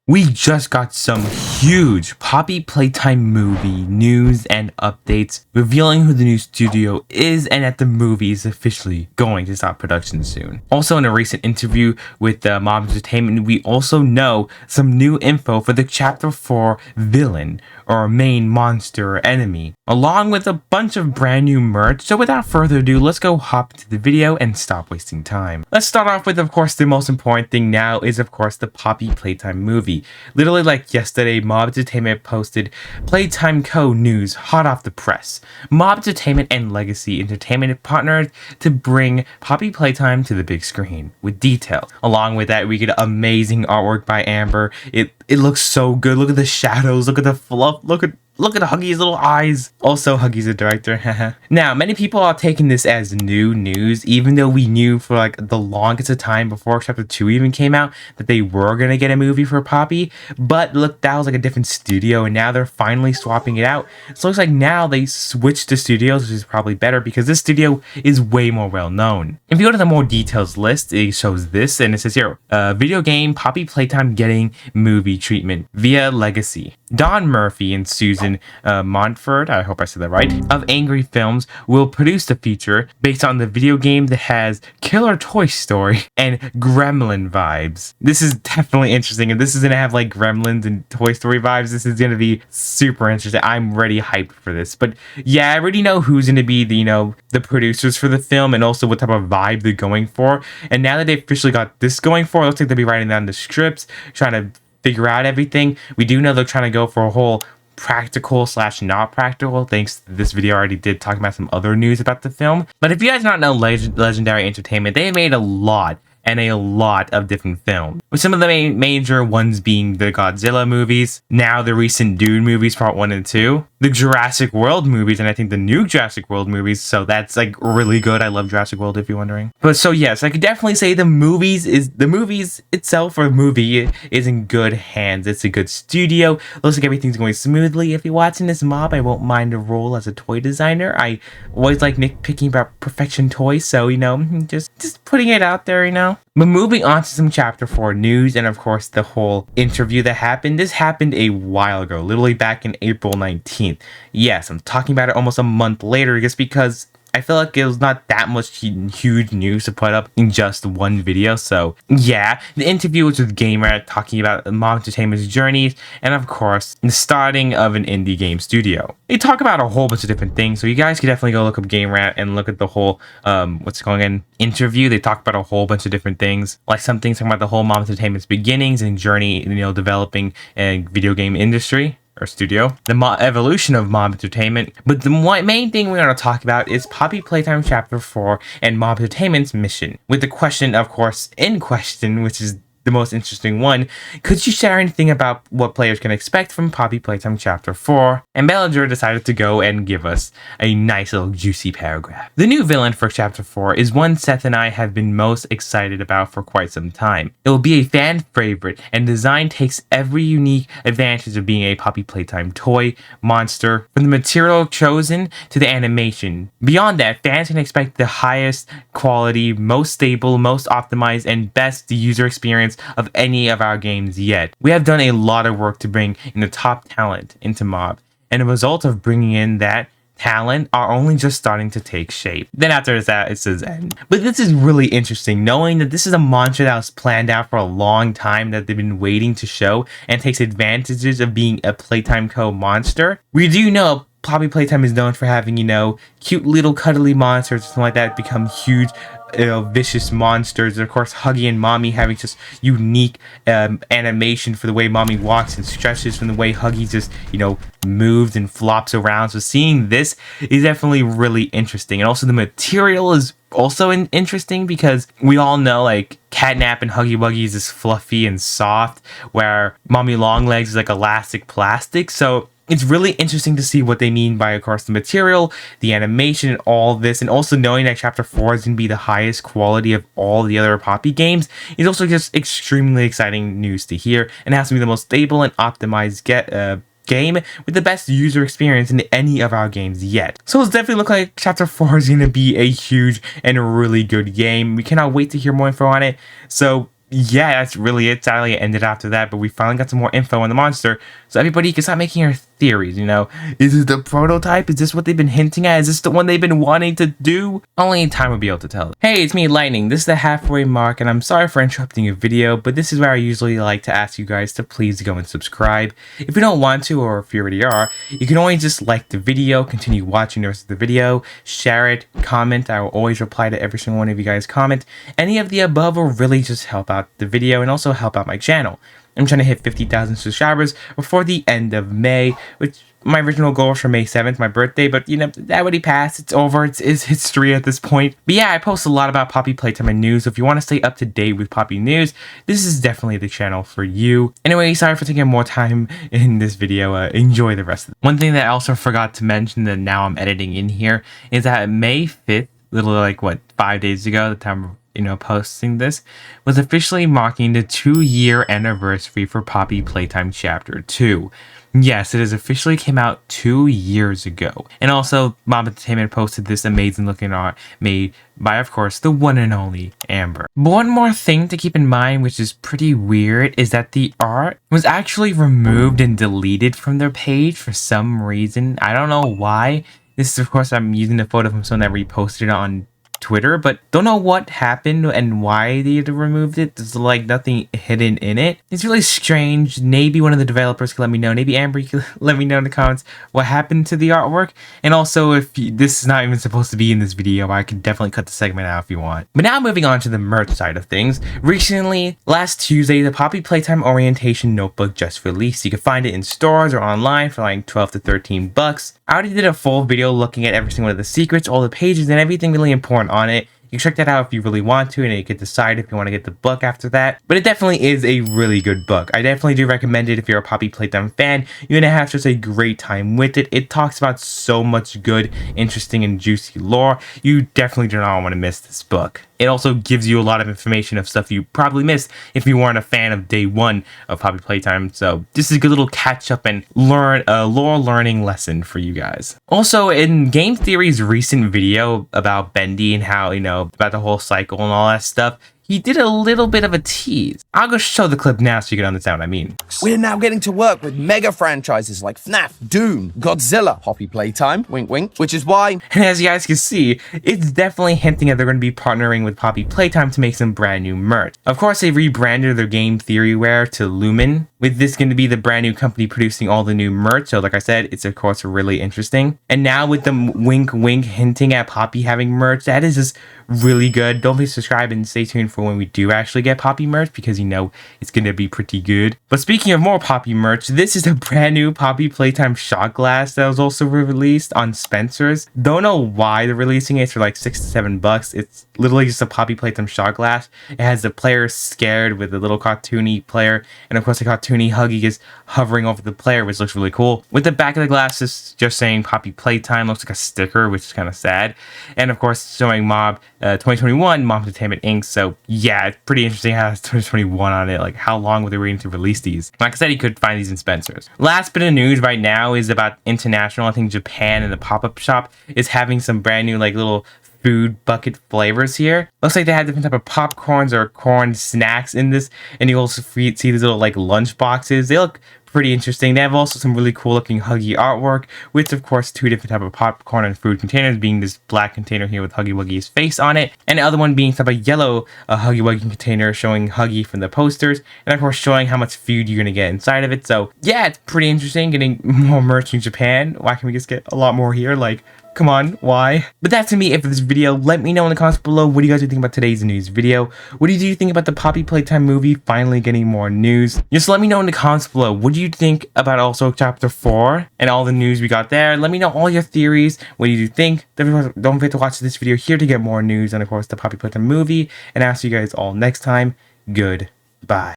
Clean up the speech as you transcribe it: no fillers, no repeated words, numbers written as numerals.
We just got some huge Poppy Playtime movie news and updates revealing who the new studio is and that the movie is officially going to start production soon. Also, in a recent interview with Mob Entertainment, we also know some new info for the Chapter 4 villain or main monster or enemy, along with a bunch of brand new merch. So without further ado, let's go hop into the video and stop wasting time. Let's start off with, of course, the most important thing now is, of course, the Poppy Playtime movie. Literally like yesterday, Mob Entertainment posted Playtime Co. news hot off the press. Mob Entertainment and Legacy Entertainment have partnered to bring Poppy Playtime to the big screen with detail. Along with that, we get amazing artwork by Amber. It looks so good. Look at the shadows, look at the fluff, look at Huggy's little eyes. Also, Huggy's the director. Now, many people are taking this as new news, even though we knew for like the longest of time before Chapter 2 even came out that they were going to get a movie for Poppy. But look, that was like a different studio, and now they're finally swapping it out. So it looks like now they switched to studios, which is probably better because this studio is way more well known. If you go to the more details list, it shows this, and it says here, video game Poppy Playtime getting movie treatment via Legacy. Don Murphy and Susan Montford, I hope I said that right, of Angry Films will produce the feature based on the video game that has killer Toy Story and Gremlin vibes. This is definitely interesting. If this is going to have like Gremlins and Toy Story vibes, this is going to be super interesting. I'm ready hyped for this. But yeah, I already know who's going to be the producers for the film and also what type of vibe they're going for. And now that they officially got this going for, it looks like they'll be writing down the scripts, trying to figure out everything. We do know they're trying to go for a whole practical / not practical, thanks to this video I already did talking about some other news about the film. But if you guys not know Legendary Entertainment, they made a lot of different films, with some of the major ones being the Godzilla movies, now the recent Dune movies part 1 and 2, the Jurassic World movies, and I think the new Jurassic World movies, so that's like really good. I love Jurassic World if you're wondering. But so yes, I could definitely say the movies itself, or movie, is in good hands. It's a good studio. Looks like everything's going smoothly. If you're watching this, Mob, I won't mind a role as a toy designer. I always like nitpicking about perfection toys, so just putting it out there. But moving on to some Chapter 4 news, and of course the whole interview that happened. This happened a while ago, literally back in April 19th. Yes, I'm talking about it almost a month later just because I feel like it was not that much huge news to put up in just one video. So yeah, the interview was with Gamer talking about Mob Entertainment's journeys and of course the starting of an indie game studio. They talk about a whole bunch of different things, so you guys can definitely go look up Gamer and look at the whole interview. They talk about a whole bunch of different things, like some things talking about the whole Mob Entertainment's beginnings and journey, developing a video game industry or studio, the evolution of Mob Entertainment. But the main thing we want to talk about is Poppy Playtime Chapter 4 and Mob Entertainment's mission. With the question, of course, in question, which is the most interesting one, could you share anything about what players can expect from Poppy Playtime Chapter 4? And Bellinger decided to go and give us a nice little juicy paragraph. The new villain for Chapter 4 is one Seth and I have been most excited about for quite some time. It will be a fan favorite, and design takes every unique advantage of being a Poppy Playtime toy monster, from the material chosen to the animation. Beyond that, fans can expect the highest quality, most stable, most optimized, and best user experience of any of our games yet. We have done a lot of work to bring in the top talent into Mob, and the result of bringing in that talent are only just starting to take shape. Then after that, it says end. But this is really interesting, knowing that this is a monster that was planned out for a long time, that they've been waiting to show, and takes advantages of being a Playtime Co. monster. We do know Poppy Playtime is known for having, cute little cuddly monsters or something like that become huge, vicious monsters. And of course, Huggy and Mommy having just unique animation for the way Mommy walks and stretches, from the way Huggy just, moves and flops around. So seeing this is definitely really interesting. And also the material is also interesting because we all know like Catnap and Huggy Wuggy is just fluffy and soft, where Mommy Longlegs is like elastic plastic. So it's really interesting to see what they mean by, of course, the material, the animation, and all this. And also knowing that Chapter 4 is going to be the highest quality of all the other Poppy games is also just extremely exciting news to hear. And it has to be the most stable and optimized game with the best user experience in any of our games yet. So it's definitely look like Chapter 4 is going to be a huge and really good game. We cannot wait to hear more info on it. So yeah, that's really it. Sadly, it ended after that, but we finally got some more info on the monster, so everybody can start making their theories, Is it the prototype? Is this what they've been hinting at? Is this the one they've been wanting to do? Only time will be able to tell. Hey, it's me, Lightning. This is the halfway mark, and I'm sorry for interrupting your video, but this is where I usually like to ask you guys to please go and subscribe. If you don't want to, or if you already are, you can always just like the video, continue watching the rest of the video, share it, comment. I will always reply to every single one of you guys' comment. Any of the above will really just help out the video and also help out my channel. I'm trying to hit 50,000 subscribers before the end of May, which my original goal was for May 7th, my birthday, but that already passed. It's over. It's history at this point. But yeah, I post a lot about Poppy Playtime and news, so if you want to stay up to date with Poppy news, this is definitely the channel for you. Anyway, sorry for taking more time in this video. Enjoy the rest of it. One thing that I also forgot to mention that now I'm editing in here is that May 5th, literally like, 5 days ago, the time of posting this, was officially marking the 2-year anniversary for Poppy Playtime Chapter 2. Yes, it has officially came out 2 years ago. And also, Mob Entertainment posted this amazing looking art made by, of course, the one and only Amber. But one more thing to keep in mind, which is pretty weird, is that the art was actually removed and deleted from their page for some reason. I don't know why. This is, of course, I'm using the photo from someone that reposted it on Twitter, but don't know what happened and why they removed it. There's like nothing hidden in it. It's really strange. Maybe one of the developers can let me know. Maybe Amber, you can let me know in the comments what happened to the artwork. And also, if this is not even supposed to be in this video, I can definitely cut the segment out if you want. But now moving on to the merch side of things. Recently, last Tuesday, the Poppy Playtime Orientation Notebook just released. You can find it in stores or online for like 12 to 13 bucks. I already did a full video looking at every single one of the secrets, all the pages, and everything really important on it. You can check that out if you really want to, and you can decide if you want to get the book after that. But it definitely is a really good book. I definitely do recommend it if you're a Poppy Playtime fan. You're gonna have just a great time with it. It talks about so much good, interesting, and juicy lore. You definitely do not want to miss this book. It also gives you a lot of information of stuff you probably missed if you weren't a fan of day one of Poppy Playtime. So this is a good little catch up and lore learning lesson for you guys. Also, in Game Theory's recent video about Bendy and how, about the whole cycle and all that stuff, he did a little bit of a tease. I'll go show the clip now so you can understand what I mean. We're now getting to work with mega franchises like FNAF, Doom, Godzilla, Poppy Playtime, wink wink, which is why... And as you guys can see, it's definitely hinting that they're going to be partnering with Poppy Playtime to make some brand new merch. Of course, they rebranded their Game Theory wear to Lumen, with this going to be the brand new company producing all the new merch. So like I said, it's of course really interesting. And now with the wink wink hinting at Poppy having merch, that is just really good. Don't forget to subscribe and stay tuned for when we do actually get Poppy merch, because it's going to be pretty good. But speaking of more Poppy merch, this is a brand new Poppy Playtime shot glass that was also released on Spencer's. Don't know why they're releasing it. It's for like $6 to $7. It's literally just a Poppy Playtime shot glass. It has the player scared with a little cartoony player, and of course the cartoony Huggy is hovering over the player, which looks really cool. With the back of the glass is just saying Poppy Playtime, looks like a sticker, which is kind of sad. And of course showing Mob 2021 Mob Entertainment Inc. So yeah, it's pretty interesting how it's 2021 on it. Like, how long were they waiting to release these? Like I said, you could find these in Spencer's. Last bit of news right now is about international. I think Japan and the pop-up shop is having some brand new like little food bucket flavors here. Looks like they have different type of popcorns or corn snacks in this, and you also see these little like lunch boxes. They look pretty interesting. They have also some really cool looking Huggy artwork, with of course 2 different type of popcorn and food containers, being this black container here with Huggy Wuggy's face on it, and the other one being type of yellow Huggy Wuggy container showing Huggy from the posters, and of course showing how much food you're gonna get inside of it. So yeah, it's pretty interesting getting more merch in Japan. Why can't we just get a lot more here? Like, come on, why? But that's to me it for this video. Let me know in the comments below, what do you guys think about today's news video? What do you think about the Poppy Playtime movie finally getting more news? Just let me know in the comments below. What do you think about also chapter 4 and all the news we got there? Let me know all your theories. What do you think? Don't forget to watch this video here to get more news on, of course, the Poppy Playtime movie. And I'll see you guys all next time. Goodbye.